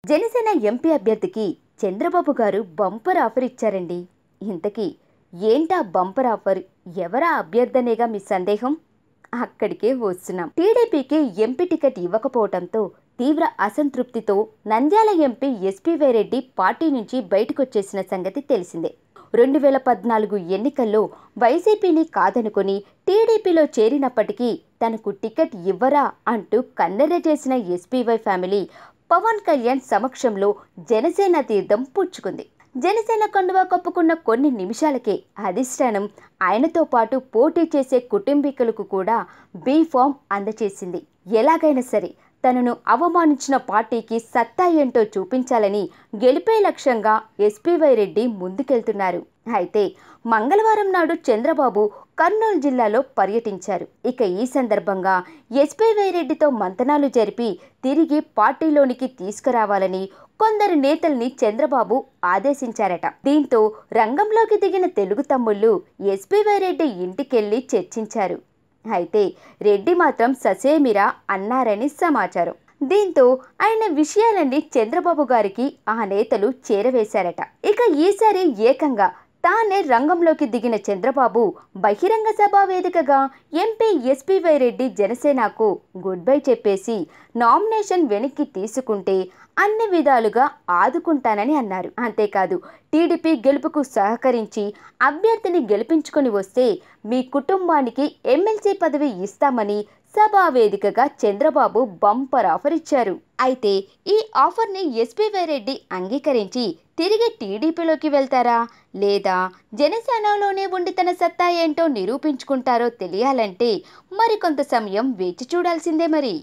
Janasena MP అభ్యర్థికి చంద్రబాబు గారు bumper offer ఇచ్చారండి. ఇంతకీ ఏంటా బంపర్ ఆఫర్? ఎవరా అభ్యర్థనేగా మీ సందేహం? అక్కడికే వస్తున్నాం. టీడీపీకి ఎంపీ టికెట్ ఇవ్వకపోవడంతో తీవ్ర అసంతృప్తితో Nandyal MP SPY Reddy party నుంచి బయటకొచ్చేసిన సంగతి తెలిసిందే. 2014 ఎన్నికల్లో వైసీపీని కాదనుకొని టీడీపీలో చేరినప్పటికీ తనకు టికెట్ ఇవ్వరా అంటూ కన్నెర్ర చేసిన ఎస్పీవై ఫ్యామిలీ పవన్ కళ్యాణ్ సమక్షంలో జనసేన తీర్థం పుచ్చుకుంది. జనసేన కండువా కప్పుకున్న కొన్ని నిమిషాలకే అధిష్టానం ఆయనతో పాటు పోటీ చేసే కుటుంబీకులకు కూడా బీ ఫామ్ అందచేసింది. ఎలాగైనా సరే తనను అవమానించిన పార్టీకి సత్తా ఏంటో చూపించాలని గెలిపే లక్ష్యంగా ఎస్పీవై రెడ్డి ముందుకెళ్తున్నారు. అయితే మంగళవారం నాడు చంద్రబాబు కర్నూలు జిల్లాలో పర్యటించారు. ఇక ఈ సందర్భంగా ఎస్పీవై రెడ్డితో మంతనాలు జరిపి తిరిగి పార్టీలోనికి తీసుకురావాలని కొందరు నేతల్ని చంద్రబాబు ఆదేశించారట. దీంతో రంగంలోకి దిగిన తెలుగు తమ్ముళ్లు ఎస్పీవై రెడ్డి ఇంటికెళ్లి చర్చించారు. అయితే రెడ్డి మాత్రం ససేమిరా అన్నారని సమాచారం. దీంతో ఆయన విషయాలన్నీ చంద్రబాబు గారికి ఆ నేతలు చేరవేశారట. ఇక ఈసారి ఏకంగా తానే రంగంలోకి దిగిన చంద్రబాబు బహిరంగ సభా వేదికగా ఎంపీ ఎస్పీవై రెడ్డి జనసేనకు గుడ్ బై చెప్పేసి నామినేషన్ వెనక్కి తీసుకుంటే అన్ని విధాలుగా ఆదుకుంటానని అన్నారు. అంతేకాదు టీడీపీ గెలుపుకు సహకరించి అభ్యర్థిని గెలిపించుకొని వస్తే మీ కుటుంబానికి ఎమ్మెల్సీ పదవి ఇస్తామని సభా వేదికగా చంద్రబాబు బంపర్ ఆఫర్ ఇచ్చారు. అయితే ఈ ఆఫర్ని ఎస్పీవై రెడ్డి అంగీకరించి తిరిగి టీడీపీలోకి వెళ్తారా లేదా జనసేనలోనే ఉండి తన సత్తా ఏంటో నిరూపించుకుంటారో తెలియాలంటే మరికొంత సమయం వేచి చూడాల్సిందే మరి.